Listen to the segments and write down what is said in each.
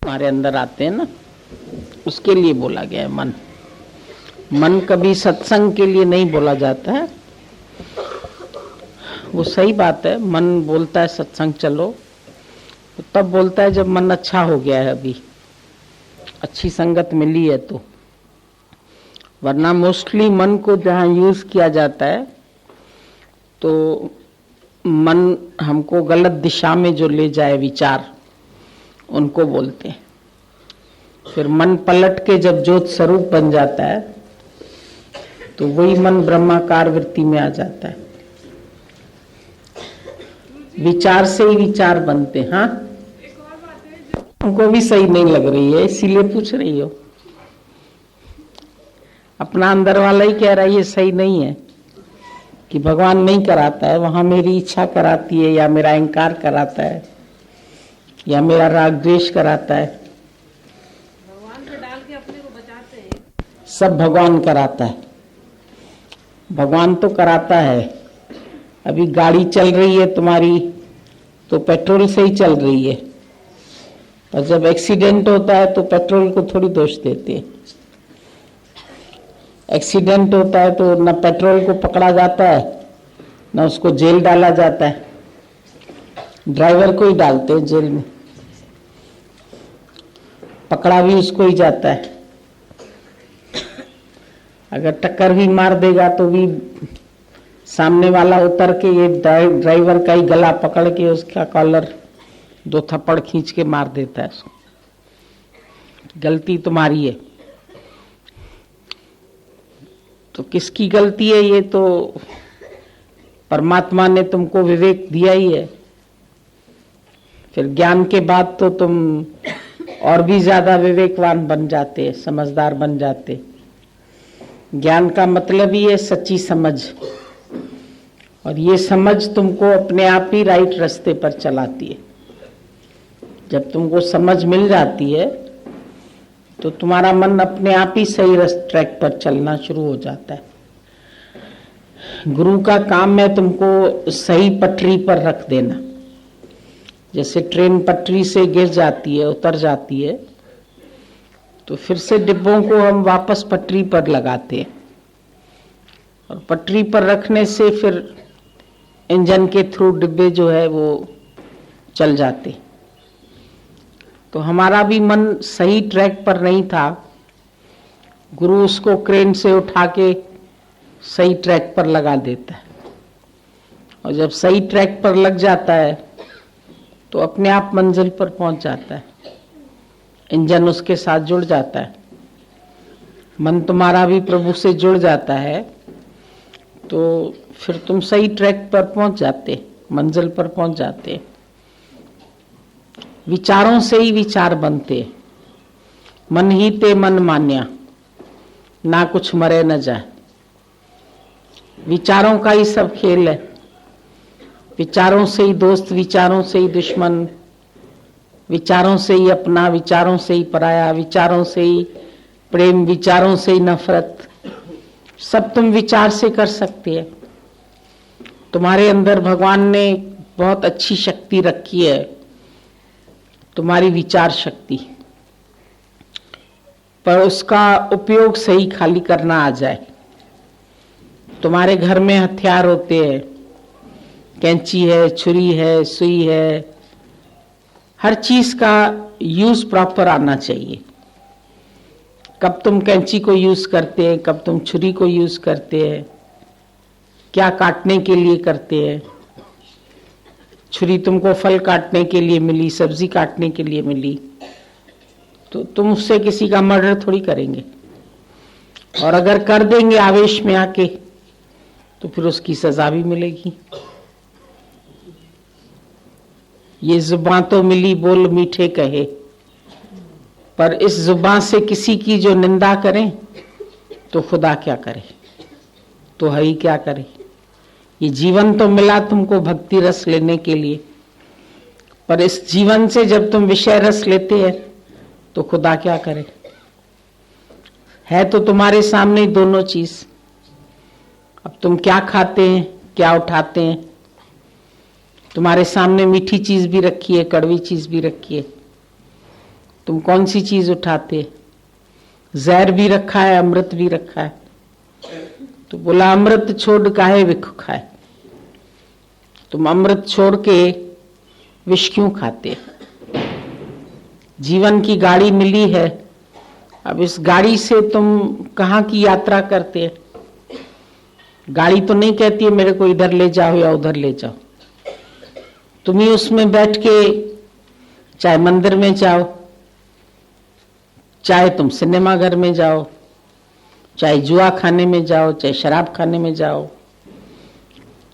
हमारे अंदर आते हैं ना, उसके लिए बोला गया है मन। मन कभी सत्संग के लिए नहीं बोला जाता है। वो सही बात है, मन बोलता है सत्संग चलो, तो तब बोलता है जब मन अच्छा हो गया है, अभी अच्छी संगत मिली है तो। वरना मोस्टली मन को जहाँ यूज किया जाता है तो मन हमको गलत दिशा में जो ले जाए विचार, उनको बोलते हैं। फिर मन पलट के जब ज्योत स्वरूप बन जाता है तो वही मन ब्रह्माकार वृत्ति में आ जाता है। विचार से ही विचार बनते। हाँ, उनको भी सही नहीं लग रही है इसीलिए पूछ रही हो। अपना अंदर वाला ही कह रहा है ये सही नहीं है, कि भगवान नहीं कराता है, वहां मेरी इच्छा कराती है, या मेरा अहंकार कराता है, या मेरा राग द्वेष कराता है। भगवान से डाल के अपने को बचाते हैं। सब भगवान कराता है। भगवान तो कराता है। अभी गाड़ी चल रही है तुम्हारी तो पेट्रोल से ही चल रही है, और जब एक्सीडेंट होता है तो पेट्रोल को थोड़ी दोष देते हैं। एक्सीडेंट होता है तो न पेट्रोल को पकड़ा जाता है न उसको जेल डाला जाता है, ड्राइवर को ही डालते हैं जेल में, पकड़ा भी उसको ही जाता है। अगर टक्कर भी मार देगा तो भी सामने वाला उतर के ये ड्राइवर का ही गला पकड़ के उसका कॉलर 2 थप्पड़ खींच के मार देता है उसको। गलती तुम्हारी है। तो किसकी गलती है? ये तो परमात्मा ने तुमको विवेक दिया ही है। फिर ज्ञान के बाद तो तुम और भी ज्यादा विवेकवान बन जाते, समझदार बन जाते। ज्ञान का मतलब ही है सच्ची समझ, और ये समझ तुमको अपने आप ही राइट रास्ते पर चलाती है। जब तुमको समझ मिल जाती है तो तुम्हारा मन अपने आप ही सही ट्रैक पर चलना शुरू हो जाता है। गुरु का काम है तुमको सही पटरी पर रख देना। जैसे ट्रेन पटरी से गिर जाती है, उतर जाती है, तो फिर से डिब्बों को हम वापस पटरी पर लगाते हैं, और पटरी पर रखने से फिर इंजन के थ्रू डिब्बे जो है वो चल जाते। तो हमारा भी मन सही ट्रैक पर नहीं था, गुरु उसको क्रेन से उठा के सही ट्रैक पर लगा देता है, और जब सही ट्रैक पर लग जाता है तो अपने आप मंजिल पर पहुंच जाता है। इंजन उसके साथ जुड़ जाता है। मन तुम्हारा भी प्रभु से जुड़ जाता है तो फिर तुम सही ट्रैक पर पहुंच जाते, मंजिल पर पहुंच जाते। विचारों से ही विचार बनते। मन ही ते मन मान्या, ना कुछ मरे न जाए। विचारों का ही सब खेल है। विचारों से ही दोस्त, विचारों से ही दुश्मन, विचारों से ही अपना, विचारों से ही पराया, विचारों से ही प्रेम, विचारों से ही नफरत। सब तुम विचार से कर सकते हैं। तुम्हारे अंदर भगवान ने बहुत अच्छी शक्ति रखी है, तुम्हारी विचार शक्ति, पर उसका उपयोग सही खाली करना आ जाए। तुम्हारे घर में हथियार होते हैं, कैंची है, छुरी है, सुई है, हर चीज का यूज प्रॉपर आना चाहिए। कब तुम कैंची को यूज करते हैं, कब तुम छुरी को यूज करते हैं, क्या काटने के लिए करते हैं। छुरी तुमको फल काटने के लिए मिली, सब्जी काटने के लिए मिली, तो तुम उससे किसी का मर्डर थोड़ी करेंगे। और अगर कर देंगे आवेश में आके तो फिर उसकी सजा भी मिलेगी। ये जुबान तो मिली बोल मीठे कहे, पर इस जुबान से किसी की जो निंदा करें तो खुदा क्या करे, तो हरि क्या करे। ये जीवन तो मिला तुमको भक्ति रस लेने के लिए, पर इस जीवन से जब तुम विषय रस लेते हैं तो खुदा क्या करे। है तो तुम्हारे सामने दोनों चीज। अब तुम क्या खाते हैं, क्या उठाते हैं, तुम्हारे सामने मीठी चीज भी रखी है, कड़वी चीज भी रखी है, तुम कौन सी चीज उठाते? जहर भी रखा है, अमृत भी रखा है। तो बोला अमृत छोड़ काहे विष खाए, तुम अमृत छोड़ के विष क्यों खाते? जीवन की गाड़ी मिली है, अब इस गाड़ी से तुम कहाँ की यात्रा करते? गाड़ी तो नहीं कहती है मेरे को इधर ले जाओ या उधर ले जाओ, तुम ही उसमें बैठ के चाहे मंदिर में जाओ, चाहे तुम सिनेमा घर में जाओ, चाहे जुआ खाने में जाओ, चाहे शराब खाने में जाओ,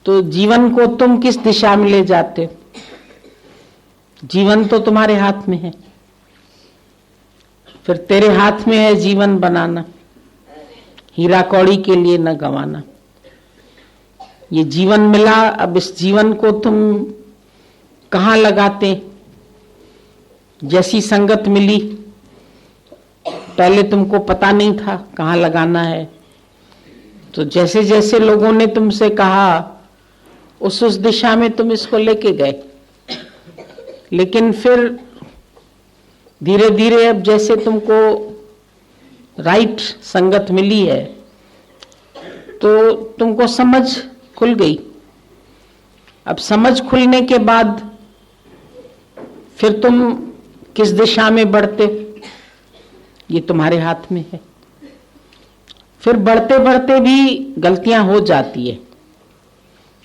तो जीवन को तुम किस दिशा में ले जाते हो? जीवन तो तुम्हारे हाथ में है, फिर तेरे हाथ में है जीवन बनाना, हीरा कौड़ी के लिए न गंवाना। ये जीवन मिला, अब इस जीवन को तुम कहाँ लगाते? जैसी संगत मिली, पहले तुमको पता नहीं था कहाँ लगाना है, तो जैसे जैसे लोगों ने तुमसे कहा उस दिशा में तुम इसको लेके गए। लेकिन फिर धीरे धीरे अब जैसे तुमको राइट संगत मिली है तो तुमको समझ खुल गई। अब समझ खुलने के बाद फिर तुम किस दिशा में बढ़ते, ये तुम्हारे हाथ में है। फिर बढ़ते बढ़ते भी गलतियां हो जाती है,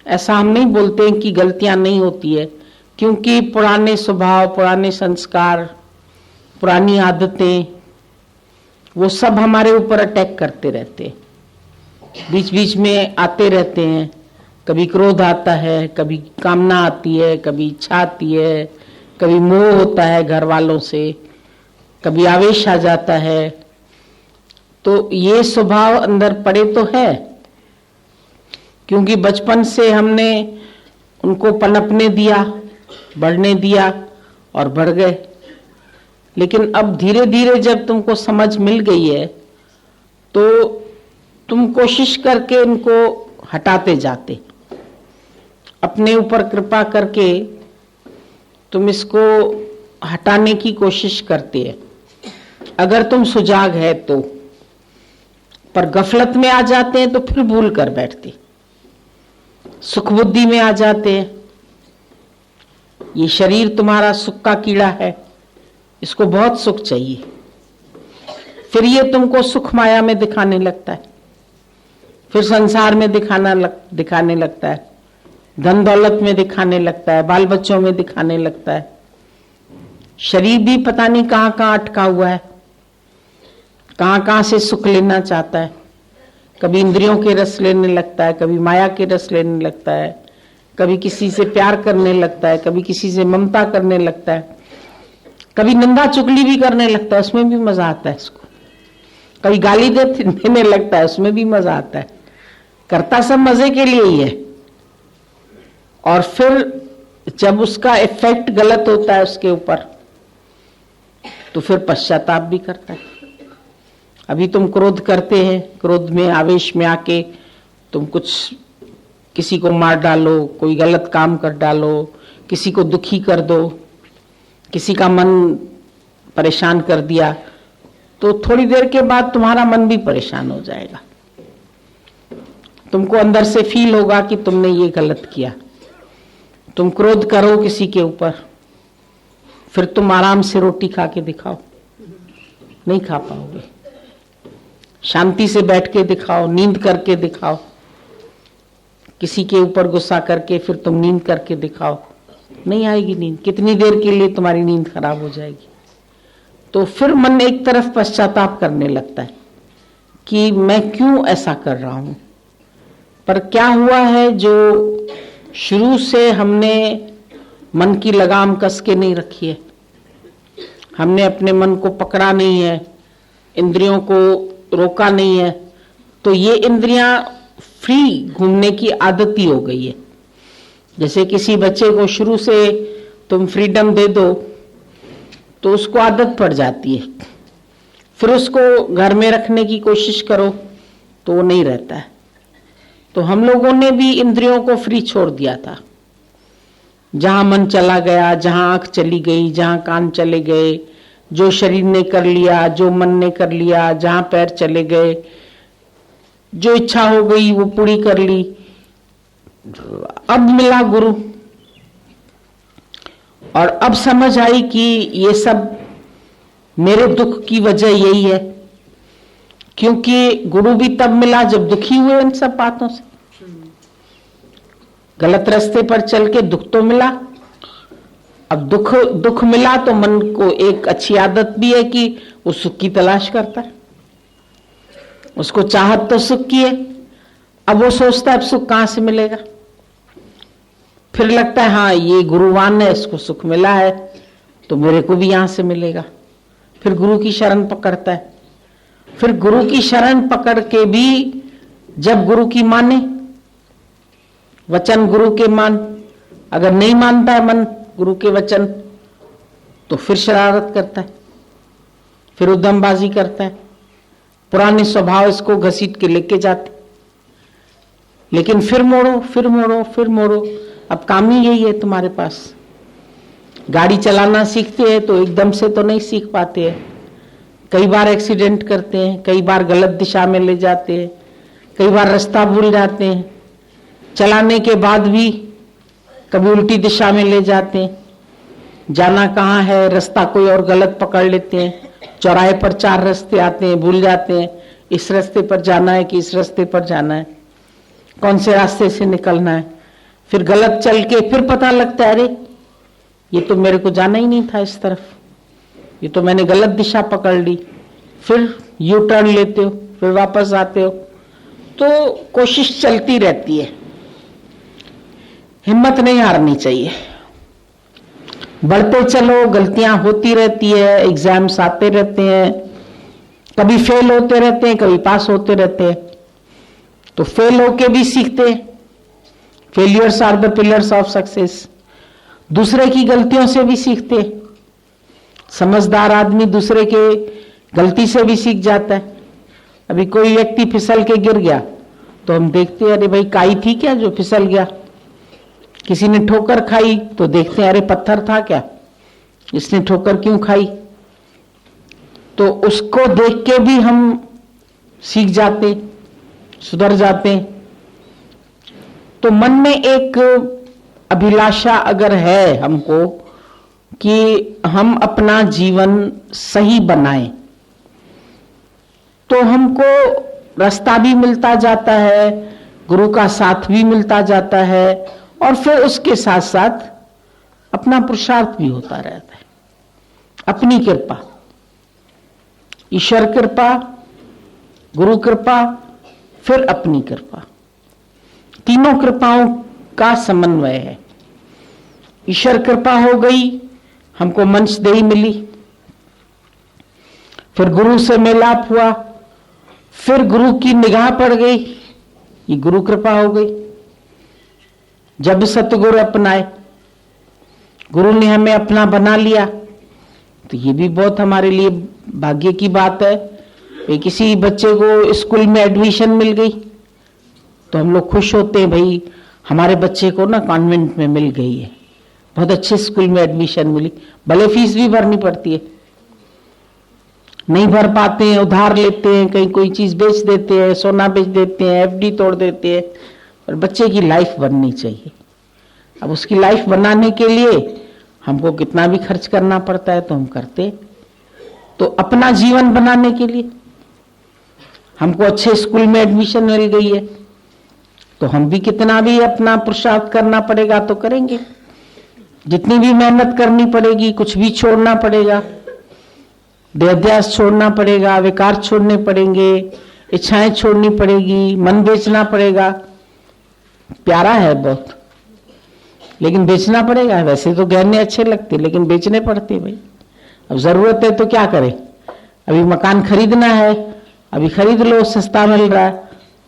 ऐसा हम नहीं बोलते कि गलतियां नहीं होती है, क्योंकि पुराने स्वभाव, पुराने संस्कार, पुरानी आदतें, वो सब हमारे ऊपर अटैक करते रहते हैं, बीच बीच में आते रहते हैं। कभी क्रोध आता है, कभी कामना आती है, कभी इच्छा आती है, कभी मोह होता है घर वालों से, कभी आवेश आ जाता है। तो ये स्वभाव अंदर पड़े तो है, क्योंकि बचपन से हमने उनको पनपने दिया, बढ़ने दिया और बढ़ गए। लेकिन अब धीरे धीरे जब तुमको समझ मिल गई है तो तुम कोशिश करके इनको हटाते जाते, अपने ऊपर कृपा करके तुम इसको हटाने की कोशिश करते हैं, अगर तुम सुजाग है तो। पर गफलत में आ जाते हैं तो फिर भूल कर बैठते, सुख बुद्धि में आ जाते हैं। ये शरीर तुम्हारा सुख का कीड़ा है, इसको बहुत सुख चाहिए, फिर ये तुमको सुख माया में दिखाने लगता है, फिर संसार में दिखाने लगता है, धन दौलत में दिखाने लगता है, बाल बच्चों में दिखाने लगता है। शरीर भी पता नहीं कहाँ कहाँ अटका हुआ है, कहाँ कहाँ से सुख लेना चाहता है। कभी इंद्रियों के रस लेने लगता है, कभी माया के रस लेने लगता है, कभी किसी से प्यार करने लगता है, कभी किसी से ममता करने लगता है, कभी निंदा चुगली भी करने लगता है, उसमें भी मजा आता है इसको। कभी गाली देने लगता है, उसमें भी मजा आता है। करता सब मजे के लिए ही है। और फिर जब उसका इफेक्ट गलत होता है उसके ऊपर तो फिर पश्चाताप भी करता है। अभी तुम क्रोध करते हैं, क्रोध में आवेश में आके तुम कुछ किसी को मार डालो, कोई गलत काम कर डालो, किसी को दुखी कर दो, किसी का मन परेशान कर दिया, तो थोड़ी देर के बाद तुम्हारा मन भी परेशान हो जाएगा। तुमको अंदर से फील होगा कि तुमने ये गलत किया। तुम क्रोध करो किसी के ऊपर, फिर तुम आराम से रोटी खा के दिखाओ, नहीं खा पाओगे। शांति से बैठ के दिखाओ, नींद करके दिखाओ। किसी के ऊपर गुस्सा करके फिर तुम नींद करके दिखाओ, नहीं आएगी नींद। कितनी देर के लिए तुम्हारी नींद खराब हो जाएगी। तो फिर मन एक तरफ पश्चाताप करने लगता है कि मैं क्यों ऐसा कर रहा हूं। पर क्या हुआ है, जो शुरू से हमने मन की लगाम कस के नहीं रखी है, हमने अपने मन को पकड़ा नहीं है, इंद्रियों को रोका नहीं है, तो ये इंद्रियां फ्री घूमने की आदत ही हो गई है। जैसे किसी बच्चे को शुरू से तुम फ्रीडम दे दो तो उसको आदत पड़ जाती है, फिर उसको घर में रखने की कोशिश करो तो वो नहीं रहता है। तो हम लोगों ने भी इंद्रियों को फ्री छोड़ दिया था, जहां मन चला गया, जहां आंख चली गई, जहां कान चले गए, जो शरीर ने कर लिया, जो मन ने कर लिया, जहां पैर चले गए, जो इच्छा हो गई वो पूरी कर ली। अब मिला गुरु और अब समझ आई कि ये सब मेरे दुख की वजह यही है, क्योंकि गुरु भी तब मिला जब दुखी हुए इन सब बातों से। गलत रास्ते पर चल के दुख तो मिला, अब दुख मिला तो मन को एक अच्छी आदत भी है कि वो सुख की तलाश करता है। उसको चाहत तो सुख की है, अब वो सोचता है अब सुख कहां से मिलेगा। फिर लगता है हाँ ये गुरुवान है, इसको सुख मिला है तो मेरे को भी यहां से मिलेगा। फिर गुरु की शरण पकड़ता है। फिर गुरु की शरण पकड़ के भी जब गुरु की माने, वचन गुरु के मान, अगर नहीं मानता है मन गुरु के वचन तो फिर शरारत करता है, फिर उद्यमबाजी करता है, पुराने स्वभाव इसको घसीट के लेके जाते। लेकिन फिर मोड़ो, फिर मोड़ो, फिर मोड़ो, अब काम ही यही है तुम्हारे पास। गाड़ी चलाना सीखते हैं तो एकदम से तो नहीं सीख पाते हैं, कई बार एक्सीडेंट करते हैं, कई बार गलत दिशा में ले जाते हैं, कई बार रास्ता भूल जाते हैं, चलाने के बाद भी कभी उल्टी दिशा में ले जाते हैं, जाना कहाँ है रास्ता कोई और गलत पकड़ लेते हैं, चौराहे पर 4 रास्ते आते हैं, भूल जाते हैं इस रास्ते पर जाना है कि इस रास्ते पर जाना है, कौन से रास्ते से निकलना है। फिर गलत चल के फिर पता लगता है अरे ये तो मेरे को जाना ही नहीं था इस तरफ, ये तो मैंने गलत दिशा पकड़ ली। फिर यू टर्न लेते हो, फिर वापस आते हो, तो कोशिश चलती रहती है। हिम्मत नहीं हारनी चाहिए, बढ़ते चलो, गलतियां होती रहती है, एग्जाम्स आते रहते हैं, कभी फेल होते रहते हैं, कभी पास होते रहते हैं, तो फेल होके भी सीखते हैं। Failures are the pillars of success. दूसरे की गलतियों से भी सीखते। समझदार आदमी दूसरे के गलती से भी सीख जाता है। अभी कोई व्यक्ति फिसल के गिर गया तो हम देखते हैं अरे भाई काई थी क्या जो फिसल गया। किसी ने ठोकर खाई तो देखते हैं अरे पत्थर था क्या, इसने ठोकर क्यों खाई। तो उसको देख के भी हम सीख जाते, सुधर जाते। तो मन में एक अभिलाषा अगर है हमको कि हम अपना जीवन सही बनाएं, तो हमको रास्ता भी मिलता जाता है, गुरु का साथ भी मिलता जाता है, और फिर उसके साथ साथ अपना पुरुषार्थ भी होता रहता है। अपनी कृपा, ईश्वर कृपा, गुरु कृपा, फिर अपनी कृपा, तीनों कृपाओं का समन्वय है। ईश्वर कृपा हो गई, हमको मंचदेही मिली, फिर गुरु से मेलाप हुआ, फिर गुरु की निगाह पड़ गई, ये गुरु कृपा हो गई। जब सतगुरु अपनाए, गुरु ने हमें अपना बना लिया, तो ये भी बहुत हमारे लिए भाग्य की बात है। किसी बच्चे को स्कूल में एडमिशन मिल गई तो हम लोग खुश होते हैं, भाई हमारे बच्चे को ना कॉन्वेंट में मिल गई है, बहुत अच्छे स्कूल में एडमिशन मिली, भले फीस भी भरनी पड़ती है, नहीं भर पाते हैं, उधार लेते हैं, कहीं कोई चीज बेच देते हैं, सोना बेच देते हैं, एफडी तोड़ देते हैं, और बच्चे की लाइफ बननी चाहिए। अब उसकी लाइफ बनाने के लिए हमको कितना भी खर्च करना पड़ता है तो हम करते। तो अपना जीवन बनाने के लिए हमको अच्छे स्कूल में एडमिशन मिल गई है तो हम भी कितना भी अपना पुरुषार्थ करना पड़ेगा तो करेंगे, जितनी भी मेहनत करनी पड़ेगी, कुछ भी छोड़ना पड़ेगा, देहाध्यास छोड़ना पड़ेगा, विकार छोड़ने पड़ेंगे, इच्छाएं छोड़नी पड़ेगी, मन बेचना पड़ेगा। प्यारा है बहुत, लेकिन बेचना पड़ेगा। वैसे तो गहने अच्छे लगते लेकिन बेचने पड़ते भाई। अब जरूरत है तो क्या करें, अभी मकान खरीदना है, अभी खरीद लो, सस्ता मिल रहा है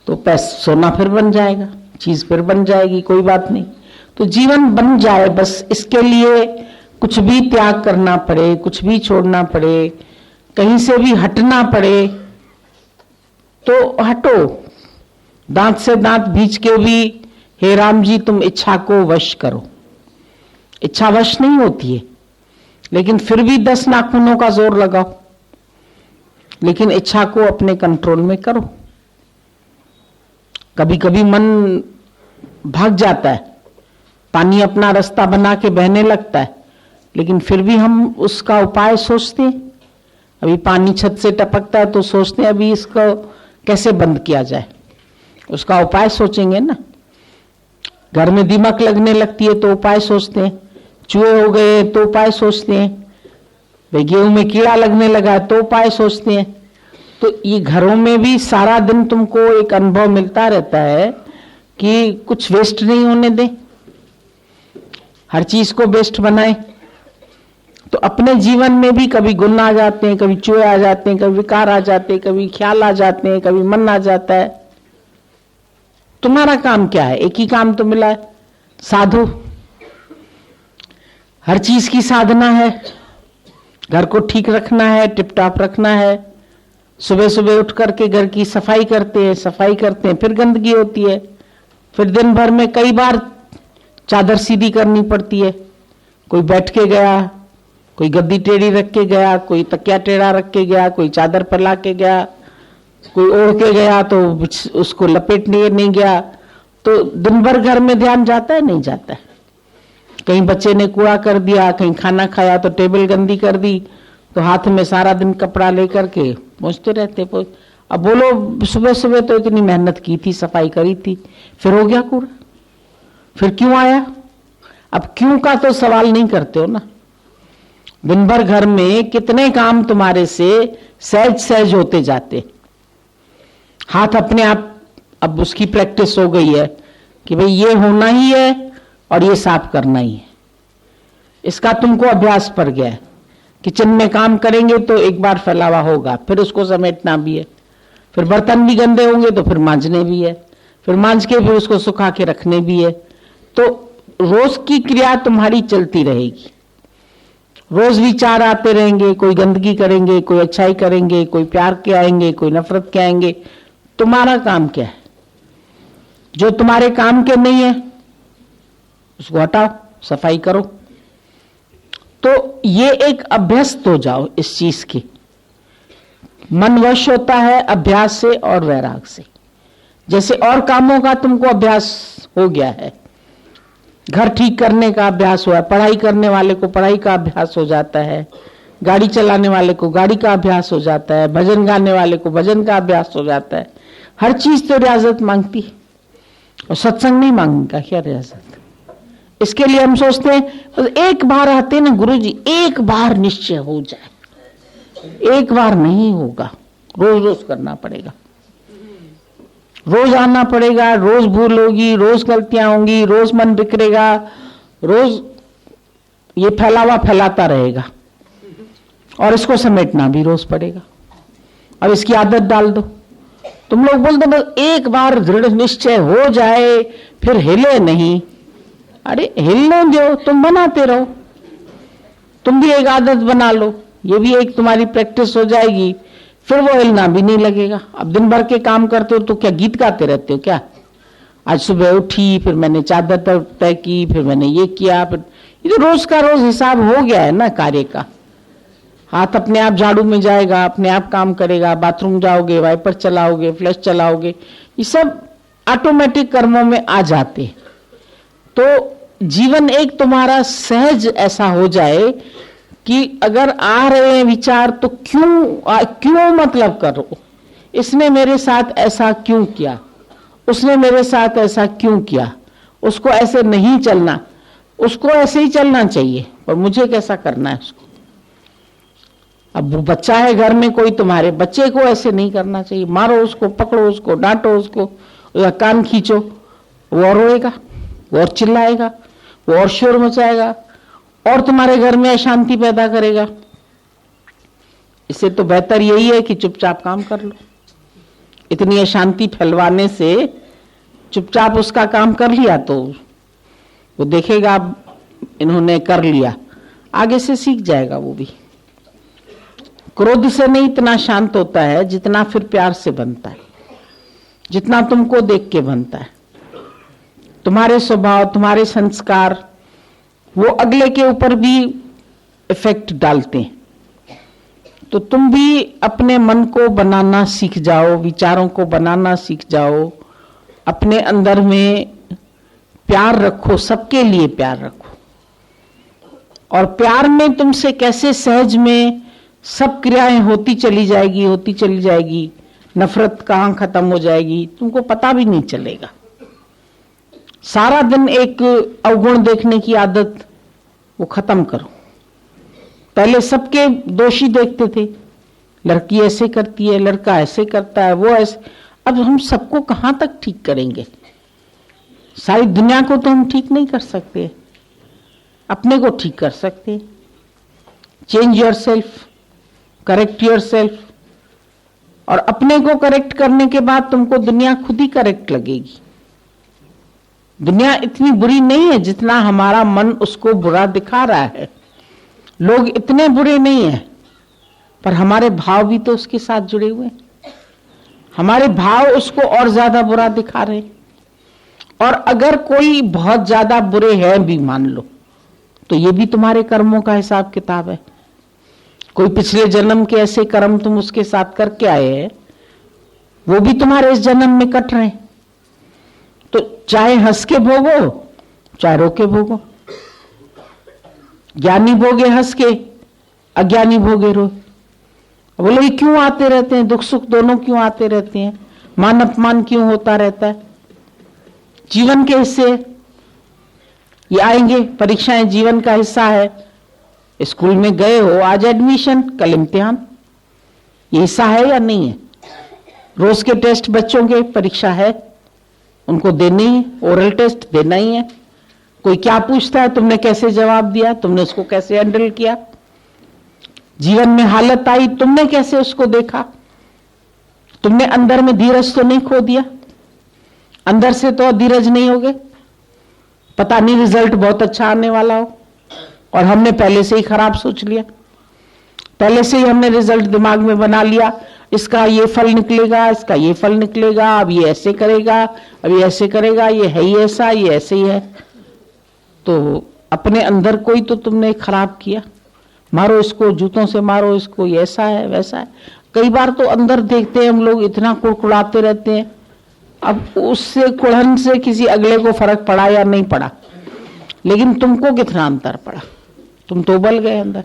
तो पैसा सोना फिर बन जाएगा, चीज फिर बन जाएगी, कोई बात नहीं। तो जीवन बन जाए, बस इसके लिए कुछ भी त्याग करना पड़े, कुछ भी छोड़ना पड़े, कहीं से भी हटना पड़े तो हटो, दांत से दांत भींच के भी हे राम जी तुम इच्छा को वश करो। इच्छावश नहीं होती है, लेकिन फिर भी 10 नाखूनों का जोर लगाओ, लेकिन इच्छा को अपने कंट्रोल में करो। कभी कभी मन भाग जाता है, पानी अपना रास्ता बना के बहने लगता है, लेकिन फिर भी हम उसका उपाय सोचते हैं। अभी पानी छत से टपकता है तो सोचते हैं अभी इसको कैसे बंद किया जाए, उसका उपाय सोचेंगे ना। घर में दीमक लगने लगती है तो उपाय सोचते हैं, चूहे हो गए तो उपाय सोचते हैं, भाई गेहूं में कीड़ा लगने लगा तो उपाय सोचते हैं। तो ये घरों में भी सारा दिन तुमको एक अनुभव मिलता रहता है कि कुछ वेस्ट नहीं होने दें, हर चीज को बेस्ट बनाए। तो अपने जीवन में भी कभी गुण आ जाते हैं, कभी चूहे आ जाते हैं, कभी विकार आ जाते हैं, कभी ख्याल आ जाते हैं, कभी मन आ जाता है। तुम्हारा काम क्या है? एक ही काम तो मिला है, साधु। हर चीज की साधना है, घर को ठीक रखना है, टिपटाप रखना है। सुबह सुबह उठ करके घर की सफाई करते हैं, फिर गंदगी होती है, फिर दिन भर में कई बार चादर सीधी करनी पड़ती है। कोई बैठ के गया, कोई गद्दी टेढ़ी रख के गया, कोई तकिया टेढ़ा रख के गया, कोई चादर फैला के गया, कोई ओढ़ के गया तो उसको लपेटने नहीं गया। तो दिन भर घर में ध्यान जाता है, नहीं जाता है। कहीं बच्चे ने कूड़ा कर दिया, कहीं खाना खाया तो टेबल गंदी कर दी, तो हाथ में सारा दिन कपड़ा लेकर के पहुंचते रहते। अब बोलो सुबह सुबह तो इतनी मेहनत की थी, सफाई करी थी, फिर हो गया कूड़ा, फिर क्यों आया? अब क्यों का तो सवाल नहीं करते हो ना। दिन भर घर में कितने काम तुम्हारे से सहज सहज होते जाते, हाथ अपने आप अब उसकी प्रैक्टिस हो गई है कि भाई ये होना ही है और ये साफ करना ही है। इसका तुमको अभ्यास पड़ गया है। किचन में काम करेंगे तो एक बार फैलावा होगा, फिर उसको समेटना भी है, फिर बर्तन भी गंदे होंगे तो फिर मांजने भी है, फिर मांज के फिर उसको सुखा के रखने भी है। तो रोज की क्रिया तुम्हारी चलती रहेगी, रोज विचार आते रहेंगे, कोई गंदगी करेंगे, कोई अच्छाई करेंगे, कोई प्यार के आएंगे, कोई नफरत के आएंगे। तुम्हारा काम क्या है? जो तुम्हारे काम के नहीं है उसको हटाओ, सफाई करो। तो ये एक अभ्यस्त हो जाओ इस चीज की। मन वश होता है अभ्यास से और वैराग से। जैसे और कामों का तुमको अभ्यास हो गया है, घर ठीक करने का अभ्यास हुआ है, पढ़ाई करने वाले को पढ़ाई का अभ्यास हो जाता है, गाड़ी चलाने वाले को गाड़ी का अभ्यास हो जाता है, भजन गाने वाले को भजन का अभ्यास हो जाता है। हर चीज तो रियाजत मांगती है, और सत्संग नहीं मांगेगा क्या रियाजत? इसके लिए हम सोचते हैं एक बार आते ना गुरुजी, एक बार निश्चय हो जाए। एक बार नहीं होगा, रोज रोज करना पड़ेगा, रोज आना पड़ेगा, रोज भूल होगी, रोज गलतियां होंगी, रोज मन बिखरेगा, रोज ये फैलावा फैलाता रहेगा, और इसको समेटना भी रोज पड़ेगा। अब इसकी आदत डाल दो। तुम लोग बोलते बस एक बार दृढ़ निश्चय हो जाए फिर हिले नहीं। अरे हिलने दो, तुम बनाते रहो, तुम भी एक आदत बना लो, ये भी एक तुम्हारी प्रैक्टिस हो जाएगी, फिर वो हिलना भी नहीं लगेगा। अब दिन भर के काम करते हो तो क्या गीत गाते रहते हो क्या? आज सुबह उठी, फिर मैंने चादर तय की, फिर मैंने ये किया, फिर ये तो रोज का रोज हिसाब हो गया है ना कार्य का। हाथ अपने आप झाड़ू में जाएगा, अपने आप काम करेगा, बाथरूम जाओगे, वाइपर चलाओगे, फ्लश चलाओगे, ये सब ऑटोमेटिक कर्मों में आ जाते। तो जीवन एक तुम्हारा सहज ऐसा हो जाए कि अगर आ रहे हैं विचार तो क्यों मतलब करो, इसने मेरे साथ ऐसा क्यों किया, उसने मेरे साथ ऐसा क्यों किया, उसको ऐसे नहीं चलना, उसको ऐसे ही चलना चाहिए, पर मुझे कैसा करना है उसको। अब वो बच्चा है घर में कोई, तुम्हारे बच्चे को ऐसे नहीं करना चाहिए, मारो उसको, पकड़ो उसको, डांटो उसको, या कान खींचो, वो और रोएगा, वो और चिल्लाएगा, वो और शोर मचाएगा, और तुम्हारे घर में अशांति पैदा करेगा। इससे तो बेहतर यही है कि चुपचाप काम कर लो। इतनी अशांति फैलवाने से चुपचाप उसका काम कर लिया तो वो देखेगा अब इन्होंने कर लिया, आगे से सीख जाएगा वो भी। क्रोध से नहीं इतना शांत होता है जितना फिर प्यार से बनता है, जितना तुमको देख के बनता है। तुम्हारे स्वभाव, तुम्हारे संस्कार, वो अगले के ऊपर भी इफेक्ट डालते हैं। तो तुम भी अपने मन को बनाना सीख जाओ, विचारों को बनाना सीख जाओ, अपने अंदर में प्यार रखो, सबके लिए प्यार रखो। और प्यार में तुमसे कैसे सहज में सब क्रियाएं होती चली जाएगी, नफरत कहां खत्म हो जाएगी तुमको पता भी नहीं चलेगा। सारा दिन एक अवगुण देखने की आदत वो खत्म करो। पहले सबके दोषी देखते थे, लड़की ऐसे करती है, लड़का ऐसे करता है, वो ऐसे। अब हम सबको कहां तक ठीक करेंगे? सारी दुनिया को तो हम ठीक नहीं कर सकते, अपने को ठीक कर सकते। Change your self, correct your self. और अपने को करेक्ट करने के बाद तुमको दुनिया खुद ही करेक्ट लगेगी। दुनिया इतनी बुरी नहीं है जितना हमारा मन उसको बुरा दिखा रहा है। लोग इतने बुरे नहीं हैं, पर हमारे भाव भी तो उसके साथ जुड़े हुए हैं। हमारे भाव उसको और ज्यादा बुरा दिखा रहे हैं। और अगर कोई बहुत ज्यादा बुरे हैं भी मान लो, तो ये भी तुम्हारे कर्मों का हिसाब किताब है। कोई पिछले जन्म के ऐसे कर्म तुम उसके साथ करके आए हैं, वो भी तुम्हारे इस जन्म में कट रहे हैं। तो चाहे हंस के भोगो, चाहे रो के भोगो। ज्ञानी भोगे हंस के, अज्ञानी भोगे रो। बोले ये क्यों आते रहते हैं, दुख सुख दोनों क्यों आते रहते हैं, मान अपमान क्यों होता रहता है? जीवन के हिस्से ये आएंगे, परीक्षाएं जीवन का हिस्सा है। स्कूल में गए हो, आज एडमिशन, कल इम्तिहान, ये हिस्सा है या नहीं है? रोज के टेस्ट बच्चों के परीक्षा है, उनको देनी है, ओरल टेस्ट देना ही है। कोई क्या पूछता है, तुमने कैसे जवाब दिया, तुमने उसको कैसे हैंडल किया। जीवन में हालत आई, तुमने कैसे उसको देखा। तुमने अंदर में धीरज तो नहीं खो दिया, अंदर से तो धीरज नहीं हो गए। पता नहीं रिजल्ट बहुत अच्छा आने वाला हो और हमने पहले से ही खराब सोच लिया, पहले से ही हमने रिजल्ट दिमाग में बना लिया, इसका ये फल निकलेगा, इसका ये फल निकलेगा, अब ये ऐसे करेगा, अब ये ऐसे करेगा, ये है ही ऐसा, ये ऐसे ही है। तो अपने अंदर कोई तो तुमने खराब किया। मारो इसको, जूतों से मारो इसको, ये ऐसा है वैसा है। कई बार तो अंदर देखते हैं हम लोग, इतना कुड़कुड़ाते रहते हैं। अब उससे कुड़न से किसी अगले को फर्क पड़ा या नहीं पड़ा, लेकिन तुमको कितना अंतर पड़ा, तुम तो उबल गए अंदर।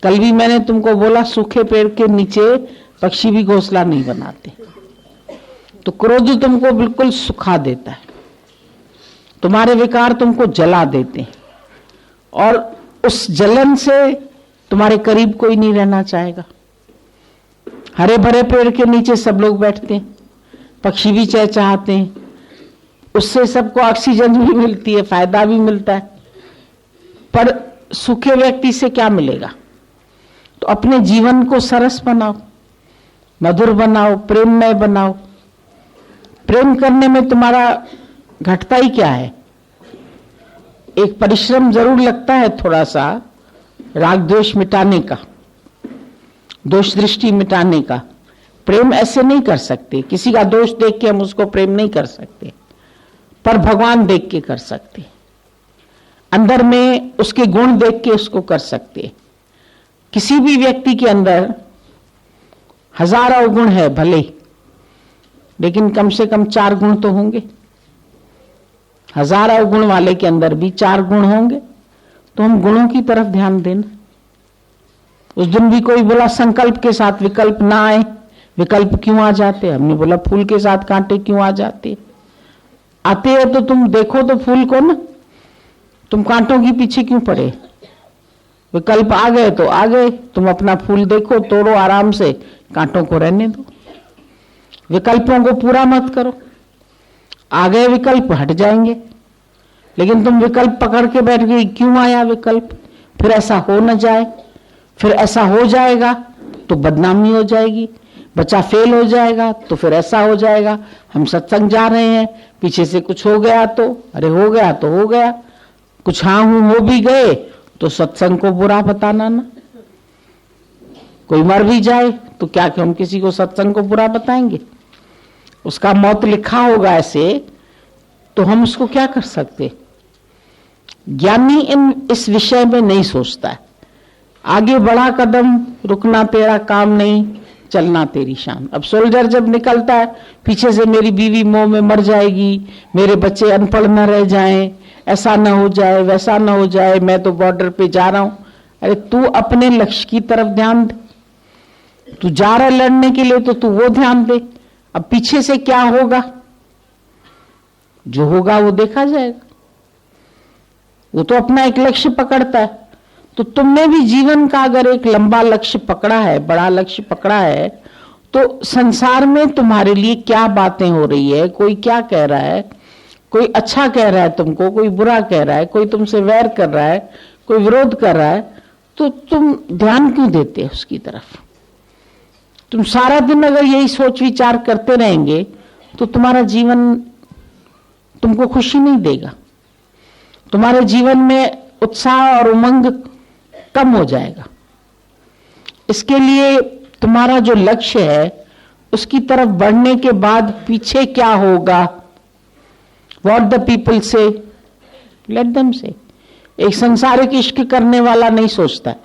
कल भी मैंने तुमको बोला, सूखे पेड़ के नीचे पक्षी भी घोंसला नहीं बनाते। तो क्रोध तुमको बिल्कुल सुखा देता है, तुम्हारे विकार तुमको जला देते हैं, और उस जलन से तुम्हारे करीब कोई नहीं रहना चाहेगा। हरे भरे पेड़ के नीचे सब लोग बैठते हैं, पक्षी भी चहचहाते हैं, उससे सबको ऑक्सीजन भी मिलती है, फायदा भी मिलता है। पर सूखे व्यक्ति से क्या मिलेगा? तो अपने जीवन को सरस बनाओ, मधुर बनाओ, प्रेममय बनाओ। प्रेम करने में तुम्हारा घटता ही क्या है? एक परिश्रम जरूर लगता है थोड़ा सा, राग द्वेष मिटाने का, दोष दृष्टि मिटाने का। प्रेम ऐसे नहीं कर सकते, किसी का दोष देख के हम उसको प्रेम नहीं कर सकते, पर भगवान देख के कर सकते, अंदर में उसके गुण देख के उसको कर सकते। किसी भी व्यक्ति के अंदर हजारों गुण है भले, लेकिन कम से कम 4 गुण तो होंगे। हजारों गुण वाले के अंदर भी 4 गुण होंगे, तो हम गुणों की तरफ ध्यान देना। उस दिन भी कोई बोला संकल्प के साथ विकल्प ना आए, विकल्प क्यों आ जाते? हमने बोला फूल के साथ कांटे क्यों आ जाते? आते हैं तो तुम देखो तो फूल को ना, तुम कांटों के पीछे क्यों पड़े? विकल्प आ गए तो आ गए, तुम अपना फूल देखो, तोड़ो आराम से, कांटों को रहने दो। विकल्पों को पूरा मत करो, आ गए विकल्प हट जाएंगे। लेकिन तुम विकल्प पकड़ के बैठ गई, क्यों आया विकल्प? फिर ऐसा हो न जाए, फिर ऐसा हो जाएगा तो बदनामी हो जाएगी, बच्चा फेल हो जाएगा तो फिर ऐसा हो जाएगा। हम सत्संग जा रहे हैं, पीछे से कुछ हो गया तो अरे हो गया तो हो गया, कुछ हाँ हूं हो भी गए तो सत्संग को बुरा बताना ना। कोई मर भी जाए तो क्या कि हम किसी को सत्संग को बुरा बताएंगे? उसका मौत लिखा होगा ऐसे, तो हम उसको क्या कर सकते? ज्ञानी इस विषय में नहीं सोचता है। आगे बढ़ा कदम, रुकना तेरा काम नहीं, चलना तेरी शान। अब सोल्जर जब निकलता है, पीछे से मेरी बीवी मोह में मर जाएगी, मेरे बच्चे अनपढ़ न रह जाएं, ऐसा न हो जाए, वैसा न हो जाए, मैं तो बॉर्डर पे जा रहा हूं। अरे तू अपने लक्ष्य की तरफ ध्यान दे, तू जा रहा है लड़ने के लिए तो तू वो ध्यान दे। अब पीछे से क्या होगा, जो होगा वो देखा जाएगा। वो तो अपना एक लक्ष्य पकड़ता है। तो तुमने भी जीवन का अगर एक लंबा लक्ष्य पकड़ा है, बड़ा लक्ष्य पकड़ा है, तो संसार में तुम्हारे लिए क्या बातें हो रही है, कोई क्या कह रहा है, कोई अच्छा कह रहा है तुमको, कोई बुरा कह रहा है, कोई तुमसे वैर कर रहा है, कोई विरोध कर रहा है, तो तुम ध्यान क्यों देते हो उसकी तरफ? तुम सारा दिन अगर यही सोच विचार करते रहेंगे तो तुम्हारा जीवन तुमको खुशी नहीं देगा, तुम्हारे जीवन में उत्साह और उमंग कम हो जाएगा। इसके लिए तुम्हारा जो लक्ष्य है उसकी तरफ बढ़ने के बाद पीछे क्या होगा, व्हाट द पीपल से, लेट देम से। एक संसारिक इश्क करने वाला नहीं सोचता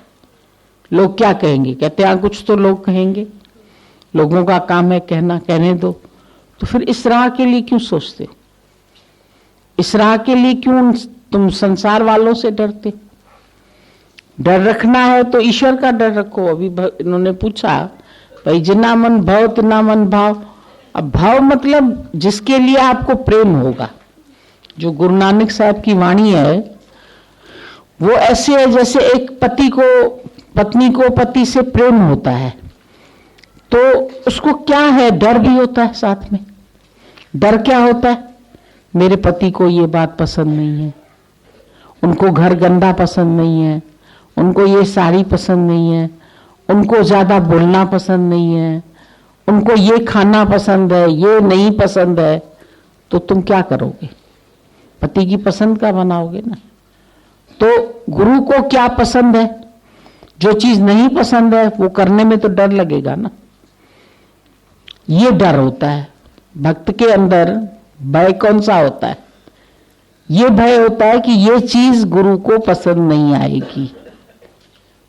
लोग क्या कहेंगे, कहते हैं कुछ तो लोग कहेंगे, लोगों का काम है कहना, कहने दो। तो फिर इस राह के लिए क्यों सोचते हो? इस राह के लिए क्यों तुम संसार वालों से डरते? डर रखना है तो ईश्वर का डर रखो। अभी इन्होंने पूछा भाई जिना मन भाव तिना मन भाव। अब भाव मतलब जिसके लिए आपको प्रेम होगा। जो गुरु नानक साहब की वाणी है वो ऐसे है जैसे एक पति को पत्नी को पति से प्रेम होता है तो उसको क्या है, डर भी होता है साथ में। डर क्या होता है? मेरे पति को ये बात पसंद नहीं है, उनको घर गंदा पसंद नहीं है, उनको ये साड़ी पसंद नहीं है, उनको ज्यादा बोलना पसंद नहीं है, उनको ये खाना पसंद है, ये नहीं पसंद है। तो तुम क्या करोगे? पति की पसंद का बनाओगे ना। तो गुरु को क्या पसंद है? जो चीज नहीं पसंद है वो करने में तो डर लगेगा ना। ये डर होता है भक्त के अंदर। भय कौन सा होता है? ये भय होता है कि ये चीज गुरु को पसंद नहीं आएगी।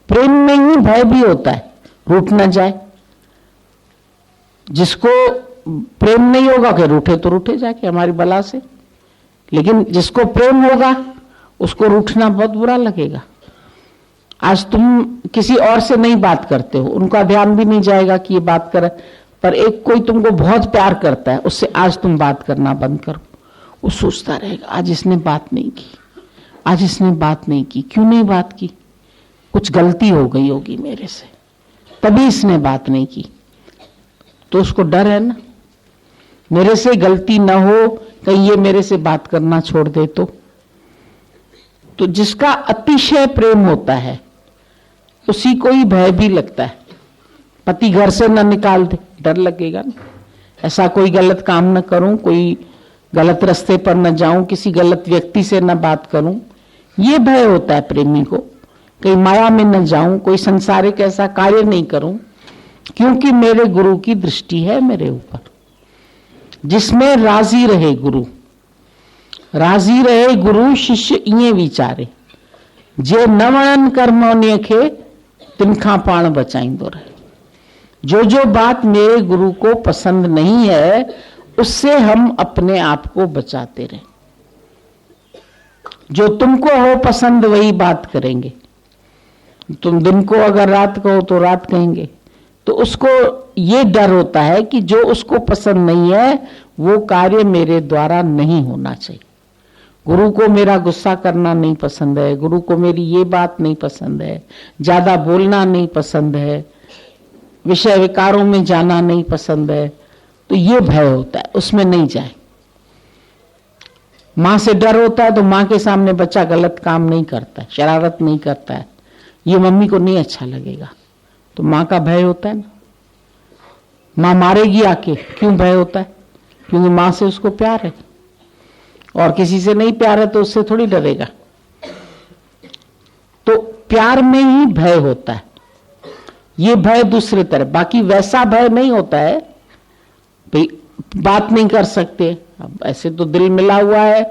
प्रेम में ही भय भी होता है रूठ न जाए। जिसको प्रेम नहीं होगा कि रूठे तो रूठे जाके हमारी बला से, लेकिन जिसको प्रेम होगा उसको रूठना बहुत बुरा लगेगा। आज तुम किसी और से नहीं बात करते हो, उनका ध्यान भी नहीं जाएगा कि ये बात करे, पर एक कोई तुमको बहुत प्यार करता है उससे आज तुम बात करना बंद करो। वो सोचता रहेगा आज इसने बात नहीं की, आज इसने बात नहीं की, क्यों नहीं बात की? कुछ गलती हो गई होगी मेरे से तभी इसने बात नहीं की। तो उसको डर है ना, मेरे से गलती ना हो, कहीं ये मेरे से बात करना छोड़ दे तो जिसका अतिशय प्रेम होता है उसी को ही भय भी लगता है। पति घर से न निकाल दे, डर लगेगा ना। ऐसा कोई गलत काम न करूं, कोई गलत रास्ते पर न जाऊं, किसी गलत व्यक्ति से न बात करूं, ये भय होता है प्रेमी को। कहीं माया में न जाऊं, कोई संसारिक ऐसा कार्य नहीं करूं, क्योंकि मेरे गुरु की दृष्टि है मेरे ऊपर। जिसमें राजी रहे गुरु, राजी रहे गुरु शिष्य इए विचारे, जे नवणन कर्मों खे तिनखा पाण बचाइंदो रहे। जो बात मेरे गुरु को पसंद नहीं है उससे हम अपने आप को बचाते रहे। जो तुमको हो पसंद वही बात करेंगे। तुम दिन को अगर रात कहो तो रात कहेंगे। तो उसको ये डर होता है कि जो उसको पसंद नहीं है वो कार्य मेरे द्वारा नहीं होना चाहिए। गुरु को मेरा गुस्सा करना नहीं पसंद है, गुरु को मेरी ये बात नहीं पसंद है, ज्यादा बोलना नहीं पसंद है, विषय विकारों में जाना नहीं पसंद है। तो ये भय होता है, उसमें नहीं जाए। माँ से डर होता है तो माँ के सामने बच्चा गलत काम नहीं करता है, शरारत नहीं करता है, ये मम्मी को नहीं अच्छा लगेगा। तो माँ का भय होता है ना, माँ मारेगी आके। क्यों भय होता है? क्योंकि माँ से उसको प्यार है, और किसी से नहीं प्यार है तो उससे थोड़ी डरेगा। तो प्यार में ही भय होता है। ये भय दूसरे तरह, बाकी वैसा भय नहीं होता है भाई बात नहीं कर सकते। अब ऐसे तो दिल मिला हुआ है,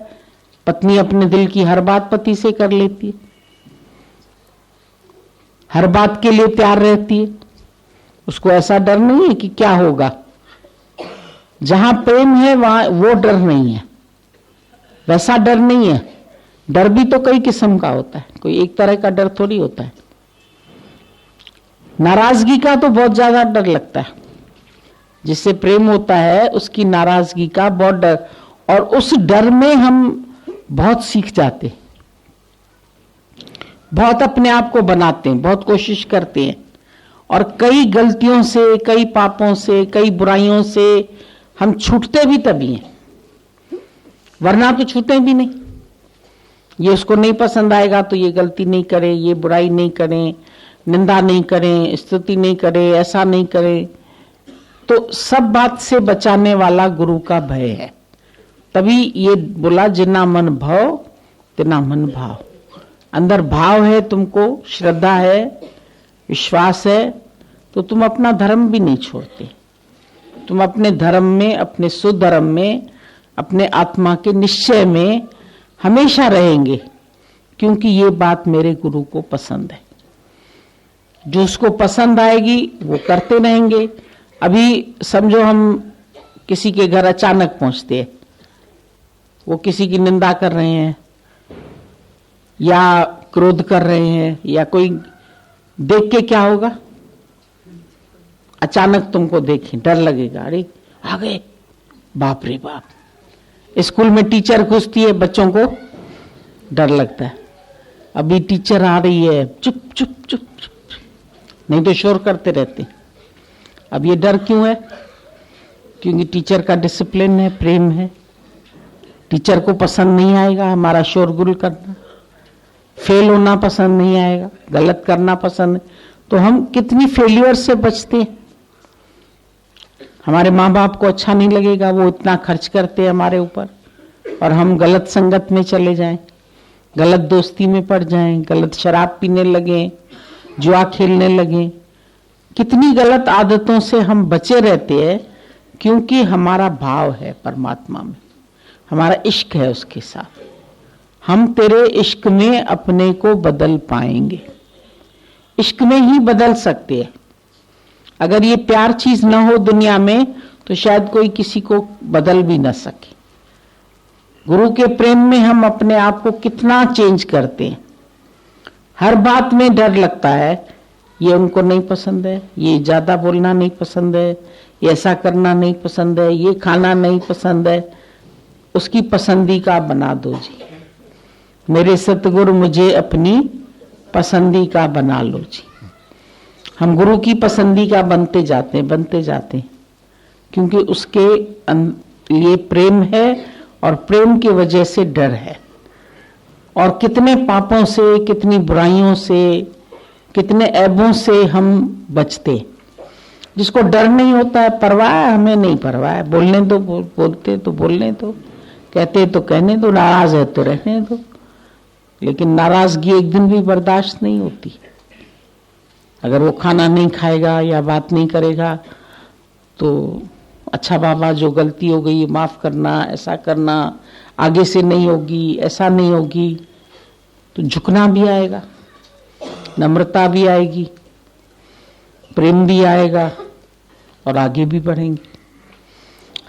पत्नी अपने दिल की हर बात पति से कर लेती है, हर बात के लिए तैयार रहती है, उसको ऐसा डर नहीं है कि क्या होगा। जहां प्रेम है वहां वो डर नहीं है, वैसा डर नहीं है। डर भी तो कई किस्म का होता है, कोई एक तरह का डर थोड़ी होता है। नाराजगी का तो बहुत ज्यादा डर लगता है, जिससे प्रेम होता है उसकी नाराजगी का बहुत डर, और उस डर में हम बहुत सीख जाते, बहुत अपने आप को बनाते हैं, बहुत कोशिश करते हैं, और कई गलतियों से, कई पापों से, कई बुराइयों से हम छूटते भी तभी हैं, वरना तो छूटे भी नहीं। ये उसको नहीं पसंद आएगा तो ये गलती नहीं करे, ये बुराई नहीं करें, निंदा नहीं करें, स्तुति नहीं करें, ऐसा नहीं करें। तो सब बात से बचाने वाला गुरु का भय है। तभी ये बोला जिना मन भाव तिना मन भाव। अंदर भाव है, तुमको श्रद्धा है, विश्वास है, तो तुम अपना धर्म भी नहीं छोड़ते। तुम अपने धर्म में, अपने सुधर्म में, अपने आत्मा के निश्चय में हमेशा रहेंगे, क्योंकि ये बात मेरे गुरु को पसंद है। जो उसको पसंद आएगी वो करते रहेंगे। अभी समझो हम किसी के घर अचानक पहुंचते हैं, वो किसी की निंदा कर रहे हैं या क्रोध कर रहे हैं, या कोई देख के क्या होगा, अचानक तुमको देखें डर लगेगा, अरे आ गए, बाप रे बाप। स्कूल में टीचर घुसती है, बच्चों को डर लगता है, अभी टीचर आ रही है, चुप चुप चुप चुप, नहीं तो शोर करते रहते। अब ये डर क्यों है? क्योंकि टीचर का डिसिप्लिन है, प्रेम है। टीचर को पसंद नहीं आएगा हमारा शोरगुल करना, फेल होना पसंद नहीं आएगा, गलत करना पसंद। तो हम कितनी फेल्यूर से बचते हैं। हमारे माँ बाप को अच्छा नहीं लगेगा, वो इतना खर्च करते हैं हमारे ऊपर, और हम गलत संगत में चले जाएं, गलत दोस्ती में पड़ जाएं, गलत शराब पीने लगें, जुआ खेलने लगें। कितनी गलत आदतों से हम बचे रहते हैं, क्योंकि हमारा भाव है परमात्मा में, हमारा इश्क है उसके साथ। हम तेरे इश्क में अपने को बदल पाएंगे, इश्क में ही बदल सकते हैं। अगर ये प्यार चीज न हो दुनिया में तो शायद कोई किसी को बदल भी न सके। गुरु के प्रेम में हम अपने आप को कितना चेंज करते हैं। हर बात में डर लगता है, ये उनको नहीं पसंद है, ये ज्यादा बोलना नहीं पसंद है, ये ऐसा करना नहीं पसंद है, ये खाना नहीं पसंद है। उसकी पसंदी का बना दो जी, मेरे सतगुरु मुझे अपनी पसंदी का बना लो जी। हम गुरु की पसंदी का बनते जाते हैं, क्योंकि उसके लिए प्रेम है, और प्रेम की वजह से डर है। और कितने पापों से, कितनी बुराइयों से, कितने ऐबों से हम बचते। जिसको डर नहीं होता है, परवाह है, हमें नहीं परवाह है, बोलने दो, बोलते तो बोलने दो, कहते तो कहने दो, नाराज है तो रहने दो। लेकिन नाराजगी एक दिन भी बर्दाश्त नहीं होती। अगर वो खाना नहीं खाएगा या बात नहीं करेगा तो अच्छा बाबा जो गलती हो गई माफ करना, ऐसा करना, आगे से नहीं होगी, ऐसा नहीं होगी। तो झुकना भी आएगा, नम्रता भी आएगी, प्रेम भी आएगा, और आगे भी बढ़ेंगे।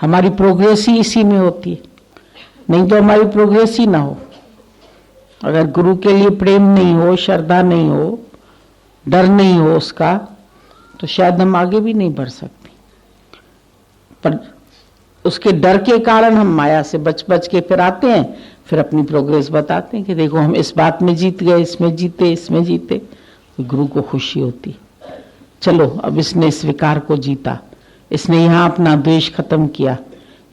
हमारी प्रोग्रेस ही इसी में होती है, नहीं तो हमारी प्रोग्रेस ही ना हो। अगर गुरु के लिए प्रेम नहीं हो, श्रद्धा नहीं हो, डर नहीं हो उसका, तो शायद हम आगे भी नहीं बढ़ सकते। पर उसके डर के कारण हम माया से बच बच के फिर आते हैं, फिर अपनी प्रोग्रेस बताते हैं कि देखो हम इस बात में जीत गए, इसमें जीते, इसमें जीते। तो गुरु को खुशी होती, चलो अब इसने इस विकार को जीता, इसने यहाँ अपना द्वेष खत्म किया,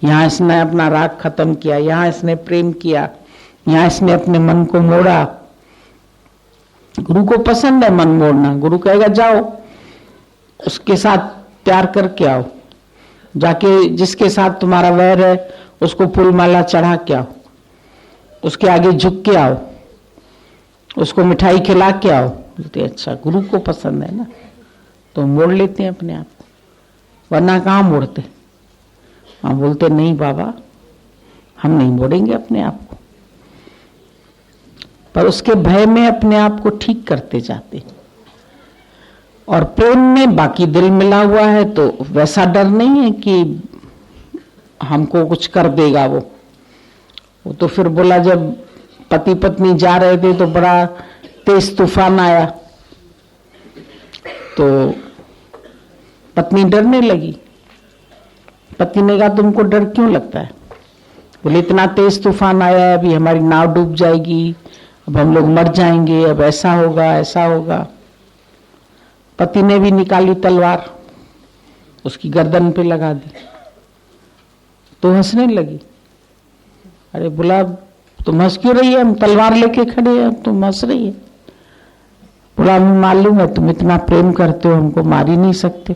यहाँ इसने अपना राग खत्म किया, यहाँ इसने प्रेम किया, यहाँ इसने अपने मन को मोड़ा। गुरु को पसंद है मन मोड़ना। गुरु कहेगा जाओ उसके साथ प्यार करके आओ, जाके जिसके साथ तुम्हारा वैर है उसको फूल माला चढ़ा के आओ, उसके आगे झुक के आओ, उसको मिठाई खिला के आओ। बोलते अच्छा गुरु को पसंद है ना, तो मोड़ लेते हैं अपने आप को, वरना कहाँ मोड़ते। हाँ बोलते नहीं बाबा हम नहीं मोड़ेंगे अपने आप को, पर उसके भय में अपने आप को ठीक करते जाते। और प्रेम में बाकी दिल मिला हुआ है तो वैसा डर नहीं है कि हमको कुछ कर देगा वो तो फिर बोला, जब पति पत्नी जा रहे थे तो बड़ा तेज तूफान आया तो पत्नी डरने लगी। पति ने कहा, तुमको डर क्यों लगता है? बोले, इतना तेज तूफान आया है, अभी हमारी नाव डूब जाएगी, अब हम लोग मर जाएंगे, अब ऐसा होगा ऐसा होगा। पति ने भी निकाली तलवार, उसकी गर्दन पे लगा दी तो हंसने लगी। अरे बोला, तुम हंस क्यों रही है? हम तलवार लेके खड़े हैं, तुम हंस रही है। बोला, हमें मालूम है तुम इतना प्रेम करते हो, हमको मार ही नहीं सकते।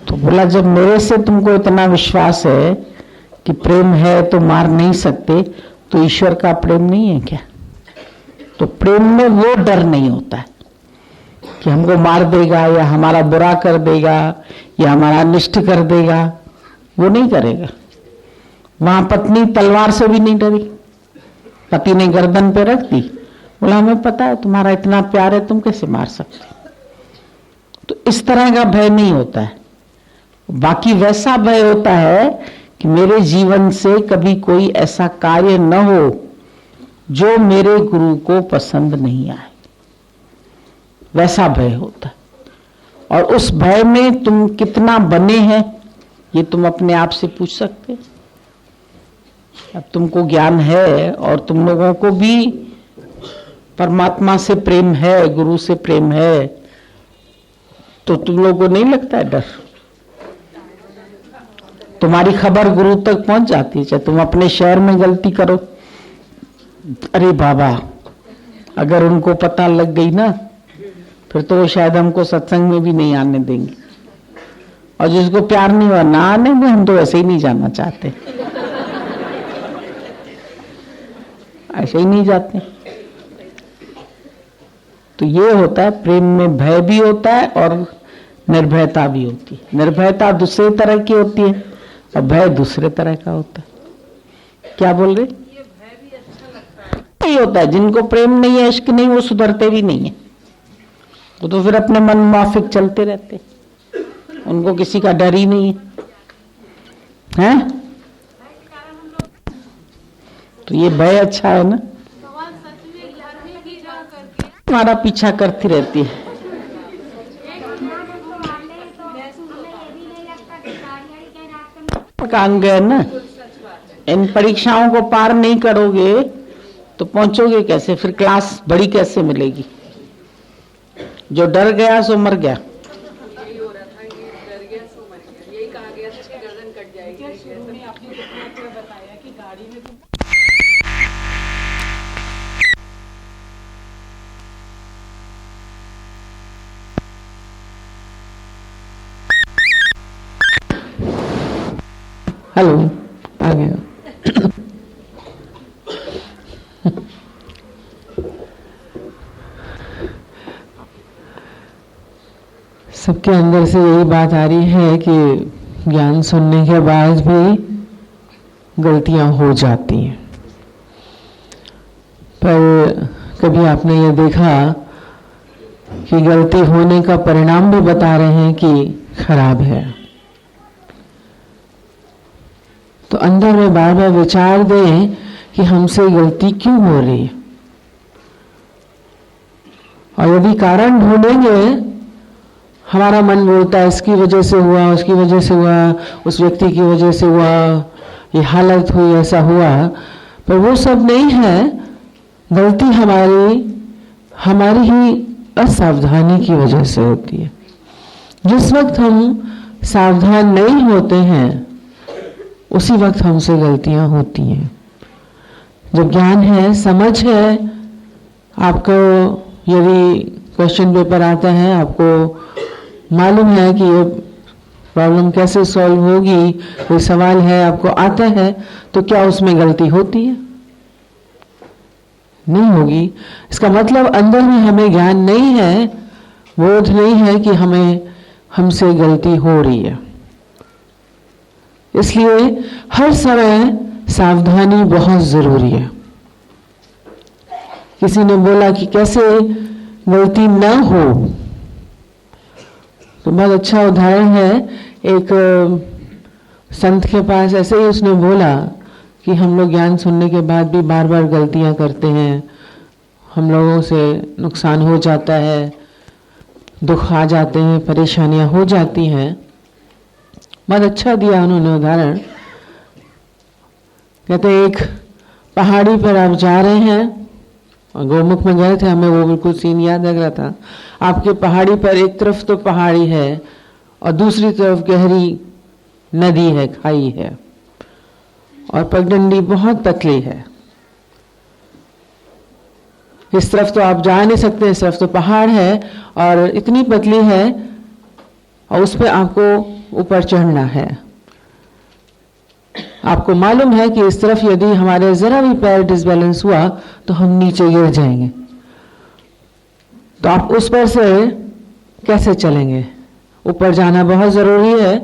तो बोला, जब मेरे से तुमको इतना विश्वास है कि प्रेम है तो मार नहीं सकते, तो ईश्वर का प्रेम नहीं है क्या? तो प्रेम में वो डर नहीं होता है कि हमको मार देगा या हमारा बुरा कर देगा या हमारा अनिष्ट कर देगा, वो नहीं करेगा। वहां पत्नी तलवार से भी नहीं डरी, पति ने गर्दन पे रख दी। बोला, हमें पता है तुम्हारा इतना प्यार है, तुम कैसे मार सकते? तो इस तरह का भय नहीं होता है। बाकी वैसा भय होता है कि मेरे जीवन से कभी कोई ऐसा कार्य न हो जो मेरे गुरु को पसंद नहीं आए, वैसा भय होता है। और उस भय में तुम कितना बने हैं ये तुम अपने आप से पूछ सकते। अब तुमको ज्ञान है और तुम लोगों को भी परमात्मा से प्रेम है, गुरु से प्रेम है, तो तुम लोगों को नहीं लगता है डर? तुम्हारी खबर गुरु तक पहुंच जाती है। चाहे तुम अपने शहर में गलती करो, अरे बाबा, अगर उनको पता लग गई ना फिर तो वो शायद हमको सत्संग में भी नहीं आने देंगे। और जिसको प्यार नहीं हुआ ना आने में, हम तो वैसे ही नहीं जाना चाहते, ऐसे ही नहीं जाते। तो ये होता है, प्रेम में भय भी होता है और निर्भयता भी होती है। निर्भयता दूसरे तरह की होती है और भय दूसरे तरह का होता है। क्या बोल रहे? ये भय भी अच्छा लगता है। ये होता है, जिनको प्रेम नहीं है, इश्क नहीं, वो सुधरते भी नहीं है, वो तो फिर अपने मन माफिक चलते रहते, उनको किसी का डर ही नहीं है, हैं? तो ये भय अच्छा है ना, तुम्हारा पीछा करती रहती है। काम गए ना, इन परीक्षाओं को पार नहीं करोगे तो पहुंचोगे कैसे? फिर क्लास बड़ी कैसे मिलेगी? जो डर गया सो मर गया। यही हो रहा था कि डर गया सो मर गया, यही कहा गया था कि गर्दन कट जाएगी। शुरू में आपने कितना बताया कि गाड़ी में हेलो, आ गया। सबके अंदर से यही बात आ रही है कि ज्ञान सुनने के बाद भी गलतियां हो जाती हैं। पर कभी आपने ये देखा कि गलती होने का परिणाम भी बता रहे हैं कि खराब है? तो अंदर में बार बार विचार दें कि हमसे गलती क्यों हो रही है, और यदि कारण ढूंढेंगे, हमारा मन बोलता है इसकी वजह से हुआ, उसकी वजह से हुआ, उस व्यक्ति की वजह से हुआ, ये हालत हुई, ऐसा हुआ, पर वो सब नहीं है। गलती हमारी ही असावधानी की वजह से होती है। जिस वक्त हम सावधान नहीं होते हैं उसी वक्त हमसे गलतियां होती हैं। जब ज्ञान है, समझ है, आपको यदि क्वेश्चन पेपर आता है, आपको मालूम है कि ये प्रॉब्लम कैसे सॉल्व होगी, कोई सवाल है आपको आता है, तो क्या उसमें गलती होती है? नहीं होगी। इसका मतलब अंदर में हमें ज्ञान नहीं है, बोध नहीं है कि हमसे गलती हो रही है। इसलिए हर समय सावधानी बहुत जरूरी है। किसी ने बोला कि कैसे गलती न हो, तो बहुत अच्छा उदाहरण है। एक संत के पास ऐसे ही उसने बोला कि हम लोग ज्ञान सुनने के बाद भी बार बार गलतियां करते हैं, हम लोगों से नुकसान हो जाता है, दुख आ जाते हैं, परेशानियां हो जाती हैं। बहुत अच्छा दिया उन्होंने उदाहरण। कहते एक पहाड़ी पर आप जा रहे हैं, और गोमुख में गए थे, हमें वो बिल्कुल सीन याद लग रहा था। आपके पहाड़ी पर एक तरफ तो पहाड़ी है और दूसरी तरफ गहरी नदी है, खाई है, और पगडंडी बहुत पतली है। इस तरफ तो आप जा नहीं सकते, इस तरफ तो पहाड़ है और इतनी पतली है, और उस पर आपको ऊपर चढ़ना है। आपको मालूम है कि इस तरफ यदि हमारे जरा भी पैर डिसबैलेंस हुआ तो हम नीचे गिर जाएंगे, तो आप उस पर से कैसे चलेंगे? ऊपर जाना बहुत जरूरी है।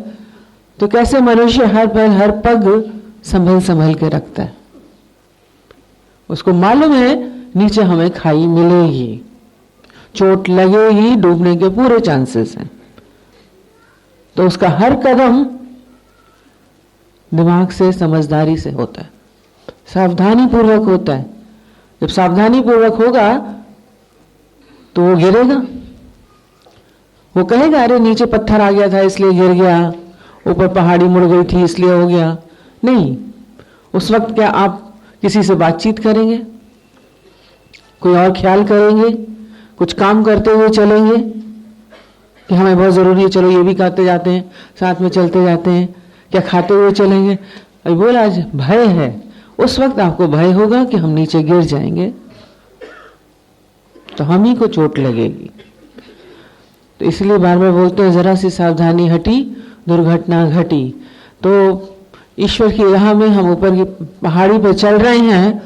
तो कैसे मनुष्य हर पल हर पग संभल संभल के रखता है? उसको मालूम है नीचे हमें खाई मिलेगी, चोट लगेगी, डूबने के पूरे चांसेस हैं। तो उसका हर कदम दिमाग से, समझदारी से होता है, सावधानी पूर्वक होता है। जब सावधानी पूर्वक होगा तो वो गिरेगा, वो कहेगा अरे नीचे पत्थर आ गया था इसलिए गिर गया, ऊपर पहाड़ी मुड़ गई थी इसलिए हो गया। नहीं, उस वक्त क्या आप किसी से बातचीत करेंगे, कोई और ख्याल करेंगे, कुछ काम करते हुए चलेंगे कि हमें बहुत जरूरी है, चलो ये भी करते जाते हैं, साथ में चलते जाते हैं, क्या खाते हुए चलेंगे? अभी बोला आज भय है, उस वक्त आपको भय होगा कि हम नीचे गिर जाएंगे तो हम ही को चोट लगेगी। तो इसलिए बार बार बोलते हैं जरा सी सावधानी हटी दुर्घटना घटी। तो ईश्वर की राह में हम ऊपर की पहाड़ी पर चल रहे हैं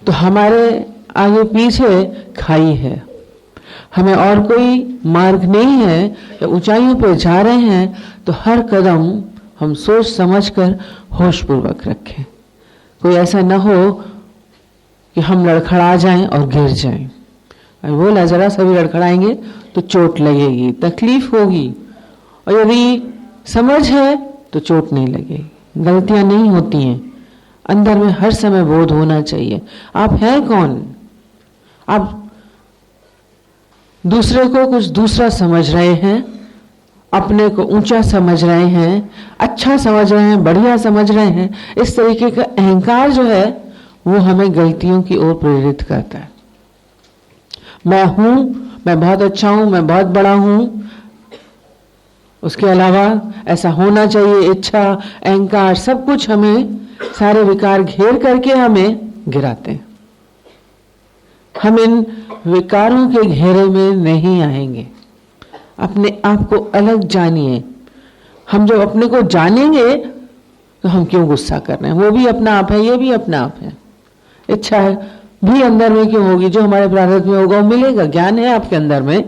तो हमारे आगे पीछे खाई है, हमें और कोई मार्ग नहीं है, या ऊंचाइयों पर जा रहे हैं तो हर कदम हम सोच समझकर होश पूर्वक रखें। कोई ऐसा न हो कि हम लड़खड़ा जाएं और गिर जाएं। अभी बोला जरा सा भी लड़खड़ाएंगे तो चोट लगेगी, तकलीफ होगी, और यदि समझ है तो चोट नहीं लगेगी। गलतियां नहीं होती हैं, अंदर में हर समय बोध होना चाहिए आप हैं कौन। आप दूसरे को कुछ दूसरा समझ रहे हैं, अपने को ऊंचा समझ रहे हैं, अच्छा समझ रहे हैं, बढ़िया समझ रहे हैं। इस तरीके का अहंकार जो है वो हमें गलतियों की ओर प्रेरित करता है। मैं हूं, मैं बहुत अच्छा हूं, मैं बहुत बड़ा हूं, उसके अलावा ऐसा होना चाहिए, इच्छा, अहंकार, सब कुछ हमें, सारे विकार घेर करके हमें गिराते हैं। हम इन विकारों के घेरे में नहीं आएंगे। अपने आप को अलग जानिए। हम जब अपने को जानेंगे तो हम क्यों गुस्सा कर रहे हैं, वो भी अपना आप है, ये भी अपना आप है। इच्छा है भी अंदर में क्यों होगी, जो हमारे प्रारब्ध में होगा वो मिलेगा। ज्ञान है आपके अंदर में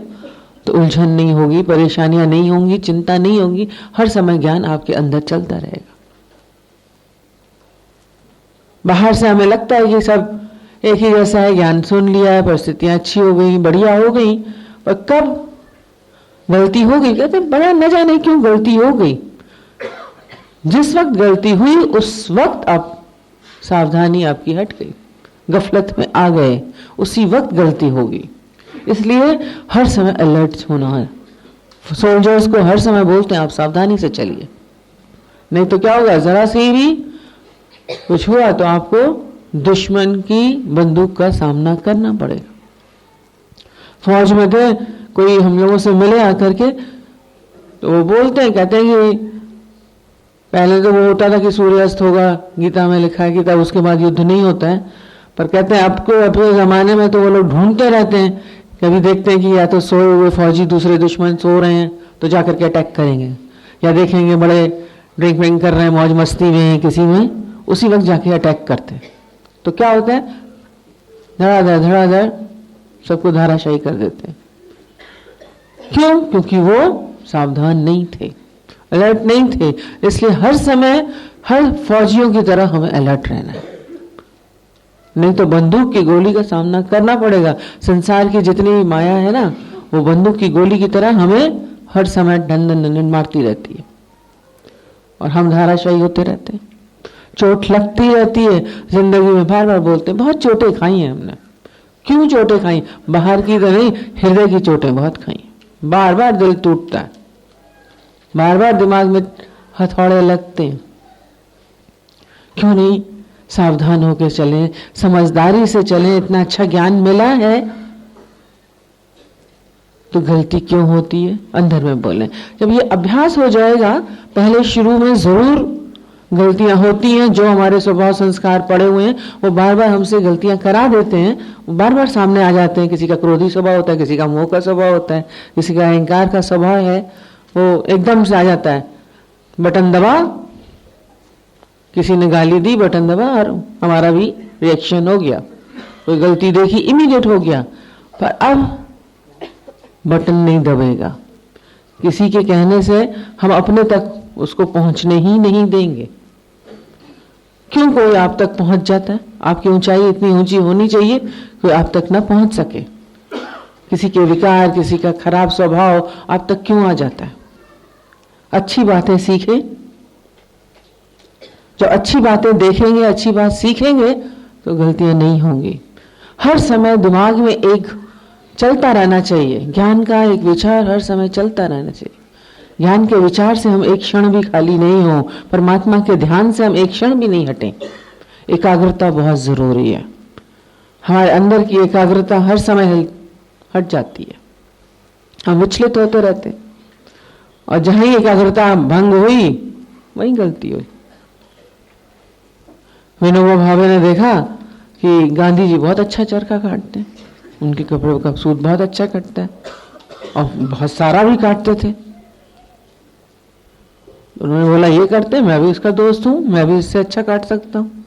तो उलझन नहीं होगी, परेशानियां नहीं होंगी, चिंता नहीं होगी, हर समय ज्ञान आपके अंदर चलता रहेगा। बाहर से हमें लगता है कि सब एक ही जैसा है, ज्ञान सुन लिया है, परिस्थितियां अच्छी हो गई, बढ़िया हो गई, पर कब गलती हो गई कहते बड़ा न जाने क्यों गलती हो गई। जिस वक्त गलती हुई उस वक्त आप सावधानी आपकी हट गई, गफलत में आ गए, उसी वक्त गलती होगी। इसलिए हर समय अलर्ट होना है। सोल्जर्स को हर समय बोलते हैं आप सावधानी से चलिए, नहीं तो क्या होगा, जरा से भी कुछ हुआ तो आपको दुश्मन की बंदूक का सामना करना पड़ेगा। फौज में थे, कोई हम लोगों से मिले आकर के तो वो बोलते हैं, कहते हैं कि पहले तो वो होता था कि सूर्यास्त होगा, गीता में लिखा है कि तब उसके बाद युद्ध नहीं होता है, पर कहते हैं आपको अपने जमाने में तो वो लोग ढूंढते रहते हैं, कभी देखते हैं कि या तो सोए हुए फौजी दूसरे दुश्मन सो रहे हैं तो जाकर के अटैक करेंगे, या देखेंगे बड़े ड्रिंक व्रिंक कर रहे हैं, मौज मस्ती में हैं किसी में, उसी वक्त जाके अटैक करते हैं। तो क्या होता है, धड़ाधड़ सबको धाराशाही कर देते हैं। क्यों? क्योंकि वो सावधान नहीं थे, अलर्ट नहीं थे। इसलिए हर समय हर फौजियों की तरह हमें अलर्ट रहना है। नहीं तो बंदूक की गोली का सामना करना पड़ेगा। संसार की जितनी भी माया है ना, वो बंदूक की गोली की तरह हमें हर समय ढन मारती रहती है और हम धाराशायी होते रहते हैं। चोट लगती रहती है जिंदगी में, बार बार बोलते हैं बहुत चोटें खाई हैं हमने। क्यों चोटें खाई? बाहर की तो नहीं, हृदय की चोटें बहुत खाई। बार बार दिल टूटता है, बार बार दिमाग में हथौड़े लगते हैं। क्यों नहीं सावधान होकर चलें, समझदारी से चलें। इतना अच्छा ज्ञान मिला है तो गलती क्यों होती है? अंदर में बोलें। जब ये अभ्यास हो जाएगा, पहले शुरू में जरूर गलतियां होती हैं, जो हमारे स्वभाव संस्कार पड़े हुए हैं वो बार बार हमसे गलतियां करा देते हैं, वो बार बार सामने आ जाते हैं। किसी का क्रोधी स्वभाव होता है, किसी का मोह का स्वभाव होता है, किसी का अहंकार का स्वभाव है, वो एकदम से आ जाता है। बटन दबा, किसी ने गाली दी, बटन दबा और हमारा भी रिएक्शन हो गया। कोई गलती देखी, इमीडिएट हो गया। पर अब बटन नहीं दबेगा। किसी के कहने से हम अपने तक उसको पहुंचने ही नहीं देंगे। क्यों कोई आप तक पहुंच जाता है? आपकी ऊंचाई इतनी ऊंची होनी चाहिए कोई आप तक ना पहुंच सके। किसी के विकार, किसी का खराब स्वभाव आप तक क्यों आ जाता है? अच्छी बातें सीखें। जो अच्छी बातें देखेंगे, अच्छी बात सीखेंगे तो गलतियां नहीं होंगी। हर समय दिमाग में एक चलता रहना चाहिए, ज्ञान का एक विचार हर समय चलता रहना चाहिए। ज्ञान के विचार से हम एक क्षण भी खाली नहीं हो, परमात्मा के ध्यान से हम एक क्षण भी नहीं हटें। एकाग्रता बहुत जरूरी है। हमारे अंदर की एकाग्रता हर समय हट जाती है, हम विचलित होते रहते, और जहां ही एकाग्रता भंग हुई वहीं गलती हुई। विनोबा भावे ने देखा कि गांधी जी बहुत अच्छा चरखा काटते हैं, उनके कपड़े का सूत बहुत अच्छा कटता है और बहुत सारा भी काटते थे। उन्होंने बोला ये करते, मैं भी इसका दोस्त हूं, मैं भी इससे अच्छा काट सकता हूं।